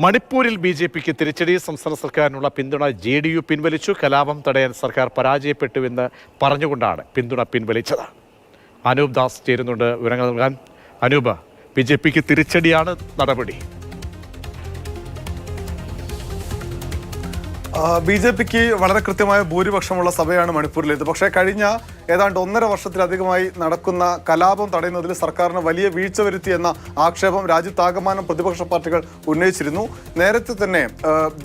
മണിപ്പൂരിൽ ബി.ജെ.പിക്ക് തിരിച്ചടി. സംസ്ഥാന സർക്കാരിനുള്ള പിന്തുണ ജെ.ഡി.യു പിൻവലിച്ചു. കലാപം തടയാൻ സർക്കാർ പരാജയപ്പെട്ടുവെന്ന് പറഞ്ഞുകൊണ്ടാണ് പിന്തുണ പിൻവലിച്ചത്. അനൂപ് ദാസ് ചേരുന്നുണ്ട് വിവരങ്ങൾ നൽകാൻ. അനൂപ്, ബി.ജെ.പിക്ക് തിരിച്ചടിയാണ് നടപടി. ബി.ജെ.പിക്ക് വളരെ കൃത്യമായ ഭൂരിപക്ഷമുള്ള സഭയാണ് മണിപ്പൂരിലേത്. പക്ഷേ കഴിഞ്ഞ ഏതാണ്ട് 1.5 വർഷത്തിലധികമായി നടക്കുന്ന കലാപം തടയുന്നതിൽ സർക്കാരിന് വലിയ വീഴ്ച വരുത്തി എന്ന ആക്ഷേപം രാജ്യത്താകമാനം പ്രതിപക്ഷ പാർട്ടികൾ ഉന്നയിച്ചിരുന്നു. നേരത്തെ തന്നെ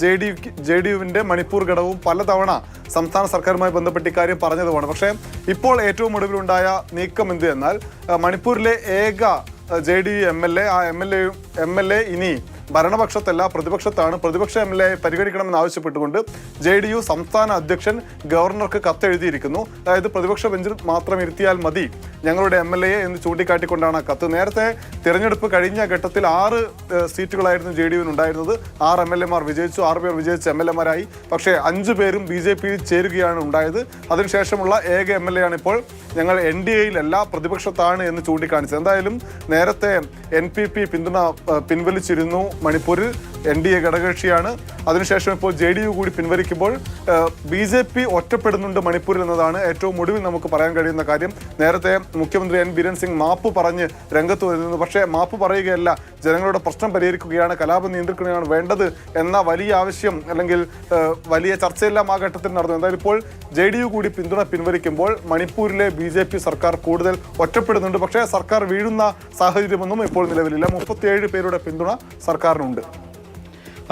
ജെ.ഡി.യുവിന്റെ മണിപ്പൂർ ഘടകവും പലതവണ സംസ്ഥാന സർക്കാരുമായി ബന്ധപ്പെട്ട് ഇക്കാര്യം പറഞ്ഞതുമാണ്. പക്ഷേ ഇപ്പോൾ ഏറ്റവും ഒടുവിലുണ്ടായ നീക്കം എന്ത് എന്നാൽ മണിപ്പൂരിലെ ഏക ജെ.ഡി.യു ആ എം എൽ എ ഇനി ഭരണപക്ഷത്തല്ല പ്രതിപക്ഷത്താണ്. പ്രതിപക്ഷ എം എൽ എ പരിഗണിക്കണമെന്ന് ആവശ്യപ്പെട്ടുകൊണ്ട് ജെ.ഡി.യു സംസ്ഥാന അധ്യക്ഷൻ ഗവർണർക്ക് കത്തെഴുതിയിരിക്കുന്നു. അതായത് പ്രതിപക്ഷ ബെഞ്ചിൽ മാത്രം ഇരുത്തിയാൽ മതി ഞങ്ങളുടെ എം എൽ എ എന്ന് ചൂണ്ടിക്കാട്ടിക്കൊണ്ടാണ് ആ കത്ത്. നേരത്തെ തിരഞ്ഞെടുപ്പ് കഴിഞ്ഞ ഘട്ടത്തിൽ 6 സീറ്റുകളായിരുന്നു ജെ.ഡി.യുവിന് ഉണ്ടായിരുന്നത്. 6 എം എൽ എമാർ വിജയിച്ചു, 6 പേർ വിജയിച്ച എം എൽ എമാരായി. പക്ഷേ 5 പേരും ബി.ജെ.പിയിൽ ചേരുകയാണ് ഉണ്ടായത്. അതിനുശേഷമുള്ള ഏക എം എൽ എ ആണ് ഇപ്പോൾ ഞങ്ങൾ NDAയിലല്ല പ്രതിപക്ഷത്താണ് എന്ന് ചൂണ്ടിക്കാണിച്ചത്. എന്തായാലും നേരത്തെ NPP പിന്തുണ പിൻവലിച്ചിരുന്നു മണിപ്പൂരിൽ. NDA ഘടകകക്ഷിയാണ്. അതിനുശേഷം ഇപ്പോൾ ജെ.ഡി.യു കൂടി പിൻവലിക്കുമ്പോൾ ബി.ജെ.പി ഒറ്റപ്പെടുന്നുണ്ട് മണിപ്പൂരിൽ എന്നതാണ് ഏറ്റവും ഒടുവിൽ നമുക്ക് പറയാൻ കഴിയുന്ന കാര്യം. നേരത്തെ മുഖ്യമന്ത്രി N. ബിരൻ സിംഗ് മാപ്പ് പറഞ്ഞ് രംഗത്ത് വരുന്നു. പക്ഷേ മാപ്പ് പറയുകയല്ല, ജനങ്ങളുടെ പ്രശ്നം പരിഹരിക്കുകയാണ്, കലാപം നിയന്ത്രിക്കുകയാണ് വേണ്ടത് എന്ന വലിയ ആവശ്യം അല്ലെങ്കിൽ വലിയ ചർച്ചയെല്ലാം ആ ഘട്ടത്തിൽ നടന്നു. എന്തായാലും ഇപ്പോൾ ജെ.ഡി.യു കൂടി പിന്തുണ പിൻവലിക്കുമ്പോൾ മണിപ്പൂരിലെ ബി.ജെ.പി സർക്കാർ കൂടുതൽ ഒറ്റപ്പെടുന്നുണ്ട്. പക്ഷേ സർക്കാർ വീഴുന്ന സാഹചര്യമൊന്നും ഇപ്പോൾ നിലവിലില്ല. 37 പേരുടെ പിന്തുണ സർക്കാരിനുണ്ട്.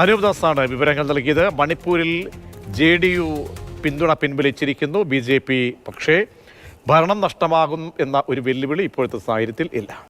അനൂപ് ദാസാണ് വിവരങ്ങൾ നൽകിയത്. മണിപ്പൂരിൽ ജെ.ഡി.യു പിന്തുണ പിൻവലിച്ചിരിക്കുന്നു. ബി.ജെ.പി പക്ഷേ ഭരണം നഷ്ടമാകും എന്ന ഒരു വെല്ലുവിളി ഇപ്പോഴത്തെ സാഹചര്യത്തിൽ ഇല്ല.